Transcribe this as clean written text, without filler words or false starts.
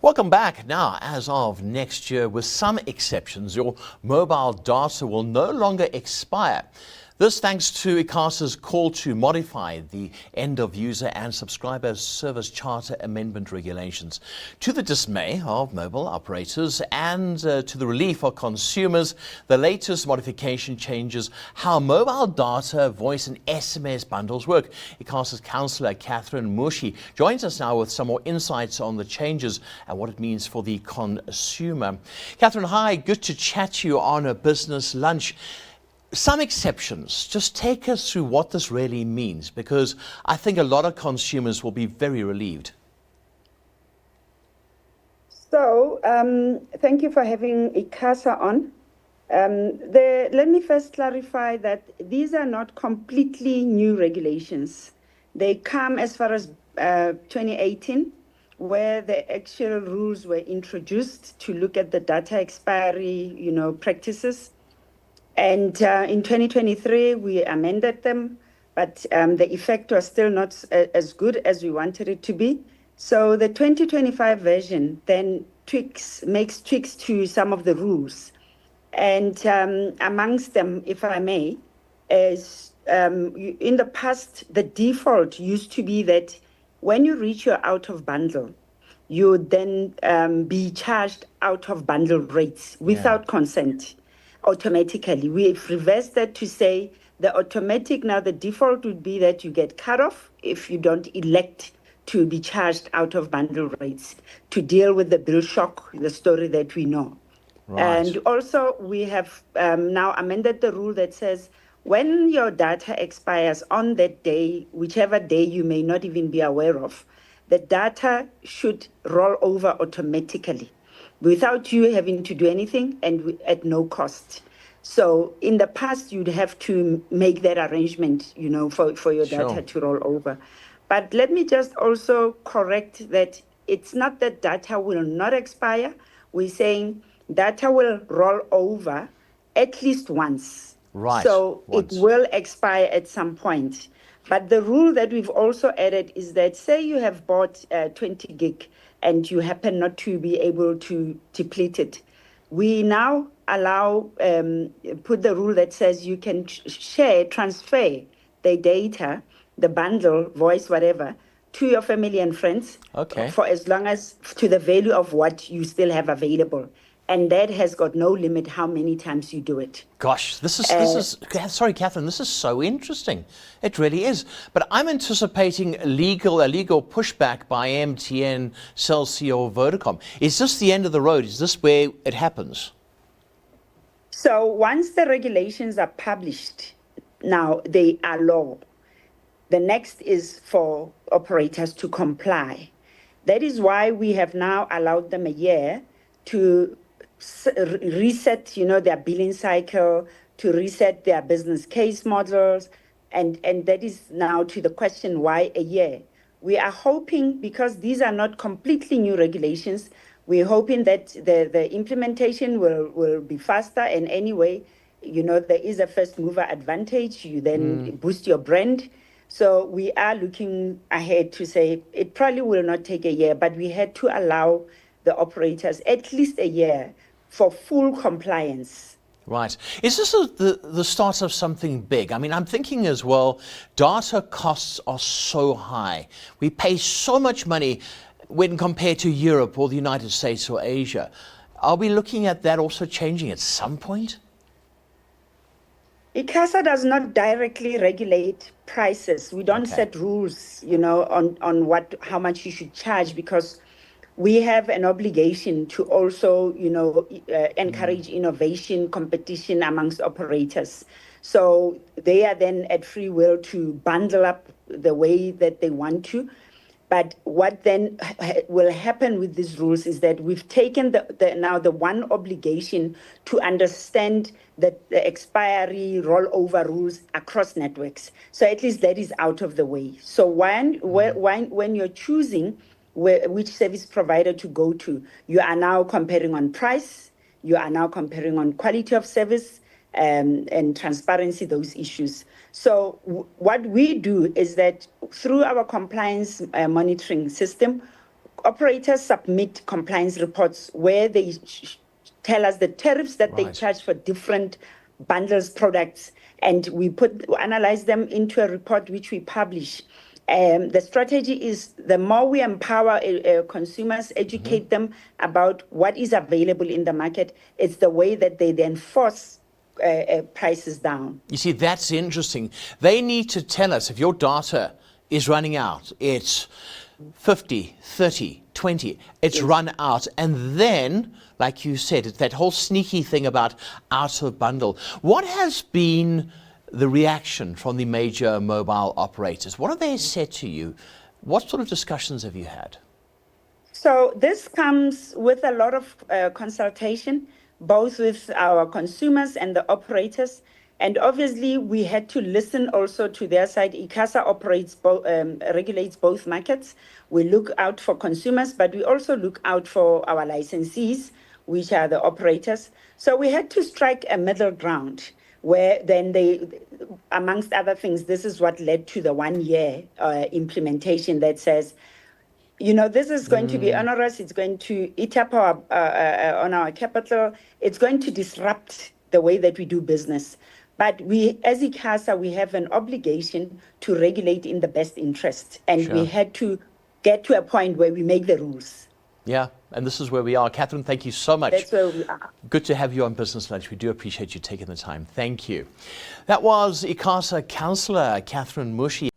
Welcome back. Now, as of next year, with some exceptions, your mobile data will no longer expire. This thanks to Icasa's call to modify the end of user and subscriber service charter amendment regulations. To the dismay of mobile operators and to the relief of consumers, the latest modification changes how mobile data, voice and SMS bundles work. Icasa's councillor Catherine Mushi joins us now with some more insights on the changes and what it means for the consumer. Catherine, hi, good to chat to you on a business lunch. Some exceptions. Just take us through what this really means, because I think a lot of consumers will be very relieved. So, thank you for having Icasa on. Let me first clarify that these are not completely new regulations. They come as far as 2018, where the actual rules were introduced to look at the data expiry, practices. And in 2023, we amended them, but the effect was still not as good as we wanted it to be. So the 2025 version then makes tweaks to some of the rules. And amongst them, if I may, is in the past, the default used to be that when you reach your out of bundle, you would then be charged out of bundle rates without consent. Automatically. We've reversed that to say the default would be that you get cut off if you don't elect to be charged out of bundle rates to deal with the bill shock, the story that we know. Right. And also we have now amended the rule that says when your data expires on that day, whichever day you may not even be aware of, the data should roll over automatically, without you having to do anything and at no cost. So in the past, you'd have to make that arrangement, for your data to roll over. But let me just also correct that it's not that data will not expire. We're saying data will roll over at least once. Right. So once. It will expire at some point. But the rule that we've also added is that, say you have bought 20 gig and you happen not to be able to deplete it, we now put the rule that says you can transfer the data, the bundle, voice, whatever, to your family and friends for as long as to the value of what you still have available. And that has got no limit how many times you do it. Gosh, this is sorry, Catherine, this is so interesting. It really is. But I'm anticipating a legal pushback by MTN, Cell C or Vodacom. Is this the end of the road? Is this where it happens? So once the regulations are published, now they are law. The next is for operators to comply. That is why we have now allowed them a year to reset, their billing cycle, to reset their business case models. And that is now to the question, why a year? We are hoping, because these are not completely new regulations, we're hoping that the implementation will be faster. And anyway, there is a first mover advantage. You then boost your brand. So we are looking ahead to say it probably will not take a year, but we had to allow the operators at least a year for full compliance. Right. Is this the start of something big? I mean, I'm thinking as well, data costs are so high. We pay so much money when compared to Europe or the United States or Asia. Are we looking at that also changing at some point? Icasa does not directly regulate prices. We don't set rules, on how much you should charge, because we have an obligation to also, encourage innovation, competition amongst operators. So they are then at free will to bundle up the way that they want to. But what then will happen with these rules is that we've taken the one obligation to understand the expiry rollover rules across networks. So at least that is out of the way. So when you're choosing which service provider to go to, you are now comparing on price, you are now comparing on quality of service, and transparency, those issues. So what we do is that through our compliance monitoring system, operators submit compliance reports where they tell us the tariffs that they Right. charge for different bundles products, and we analyze them into a report which we publish. The strategy is the more we empower consumers, educate them about what is available in the market, it's the way that they then force prices down. You see, that's interesting. They need to tell us if your data is running out, it's 50, 30, 20, it's Yes. run out. And then, like you said, it's that whole sneaky thing about out of bundle. What has been the reaction from the major mobile operators? What have they said to you? What sort of discussions have you had? So this comes with a lot of consultation, both with our consumers and the operators. And obviously, we had to listen also to their side. Icasa regulates both markets. We look out for consumers, but we also look out for our licensees, which are the operators. So we had to strike a middle ground where then amongst other things, this is what led to the 1 year implementation that says, this is going to be onerous. It's going to eat up on our capital. It's going to disrupt the way that we do business. But we, as Icasa, we have an obligation to regulate in the best interest. And Sure. we had to get to a point where we make the rules. Yeah, and this is where we are. Catherine, thank you so much. That's where we are. Good to have you on Business Lunch. We do appreciate you taking the time. Thank you. That was Icasa Councillor Catherine Mushi.